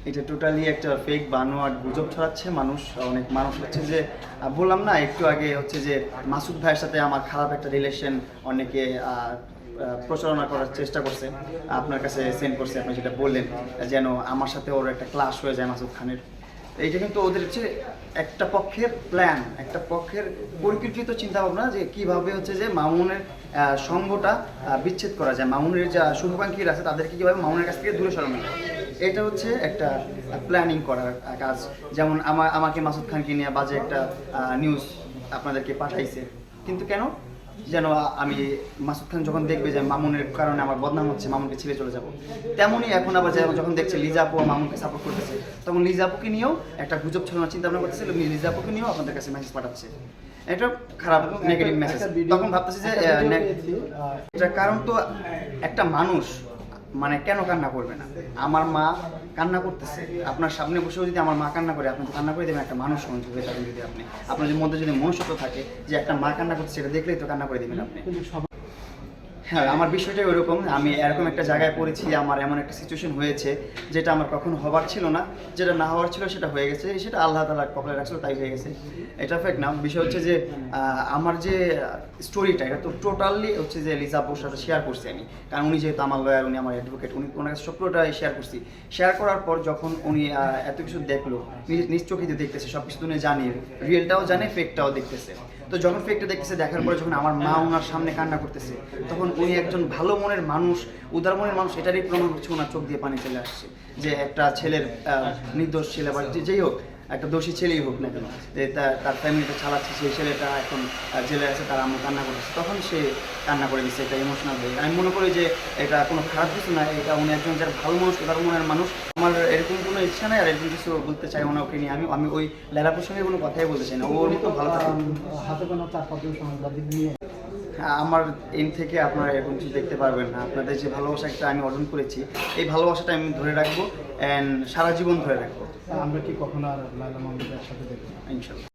এটা টোটালি একটা ফেক বানোয়াট গুজব ছড়াচ্ছে মানুষ। অনেক মানুষ হচ্ছে যে বললাম না একটু আগে হচ্ছে যে মাসুদ ভাইয়ের সাথে আমার খারাপ একটা রিলেশন অনেকে প্রচারণা করার চেষ্টা করছে, আপনার কাছে সেন্ড করছে, আপনি যেটা বললেন যেন আমার সাথে ওর একটা ক্লাশ হয়ে যায় মাসুদ খানের। এইটা কিন্তু ওদের হচ্ছে একটা পক্ষের প্ল্যান, একটা পক্ষের পরিকল্পিত চিন্তাভাবনা যে কীভাবে হচ্ছে যে মামুনের সঙ্গটা বিচ্ছেদ করা যায়, মামুনের যা শুভাকাঙ্ক্ষীরা আছে তাদেরকে কীভাবে মামুনের কাছ থেকে দূরে সরানো যায়। এটা হচ্ছে একটা প্ল্যানিং করার কাজ। যেমন আমাকে মাসুদ খানকে নিয়ে বাজে একটা নিউজ আপনাদেরকে পাঠাইছে, কিন্তু কেন যেন আমি মাসুদ খান যখন দেখবে যে মামুনের কারণে আমার বদনাম হচ্ছে, মামুনকে ছেড়ে চলে যাব, তেমনই এখন আবার যখন দেখছে লিজা আপু মামুনকে সাপোর্ট করতেছে, তখন লিজা আপুকে নিয়েও একটা গুজব ছড়ানোর চিন্তা ভাবনা করতেছে, লিজা আপুকে নিয়েও আপনাদের কাছে মেসেজ পাঠাচ্ছে। এটা খারাপ নেগেটিভ মেসেজ। তখন ভাবতেছি যে এটার কারণ তো একটা মানুষ মানে কেন কান্না করবে না? আমার মা কান্না করতেছে, আপনার সামনে বসেও যদি আমার মা কান্না করে আপনি তো কান্না করে দেবেন। একটা মানুষ হয়ে থাকেন যদি আপনি, আপনার মধ্যে যদি মনুষ্যত্ব থাকে যে একটা মা কান্না করছে সেটা দেখলেই তো কান্না করে দেবেন আপনি। হ্যাঁ, আমার বিষয়টাই ওরকম। আমি এরকম একটা জায়গায় পড়েছি, আমার এমন একটা সিচুয়েশন হয়েছে যেটা আমার কখনো হবার ছিল না, যেটা না হওয়ার ছিল সেটা হয়ে গেছে, সেটা আল্লাহ তাআলা কপালে রাখছিল তাই হয়ে গেছে। এটা ফেক না। বিষয় হচ্ছে যে আমার যে স্টোরিটা এটা তো টোটালি হচ্ছে যে লিজা আপুর সাথে শেয়ার করছি আমি, কারণ উনি যেহেতু আমার লয়ার, উনি আমার অ্যাডভোকেট, ওনার কাছে সবটাই শেয়ার করছি। শেয়ার করার পর যখন উনি এত কিছু দেখলো, নিজ চোখে দেখতেছে, সব কিছু উনি জানে, রিয়েলটাও জানে, ফেকটাও দেখতেছে। তো যখন ফেকটা দেখতেছে, দেখার পরে যখন আমার মা ওনার সামনে কান্না করতেছে, তখন উনি একজন ভালো মনের মানুষ, উদার মনের মানুষ, এটারই প্রমাণ হচ্ছে ওনার চোখ দিয়ে পানি চলে আসছে যে একটা ছেলের নির্দোষ ছেলে বা যেই হোক, একটা দোষী ছেলেই হোক না কেন, যে তার ফ্যামিলিটা চালাচ্ছে, সেই ছেলেটা এখন জেলে আছে, তার আম্মু কান্না করতেছে, তখন সে কান্না করে দিচ্ছে, এটা ইমোশনাল হয়ে। আমি মনে করি যে এটা কোনো খারাপ কিছু না, এটা উনি একজন যার ভালো মানুষ, উদার মনের মানুষ। আমার এরকম কোনো ইচ্ছা নাই আর এরকম কিছু বলতে চাই না ওকে নিয়ে। আমি ওই লেলাপুর সঙ্গে কোনো কথাই বলতে চাই না, ওর মতো ভালো থাকে। হাতে কোনো 4-5 সাংবাদিক নিয়ে আমার এন থেকে আপনারা এরকম কিছু দেখতে পারবেন না। আপনাদের যে ভালোবাসাটা আমি অর্জন করেছি, এই ভালোবাসাটা আমি ধরে রাখবো অ্যান্ড সারা জীবন ধরে রাখবো। আমরা কি কখনো আর লায়লা মাহমুদের সাথে দেখবো? ইনশাল্লাহ।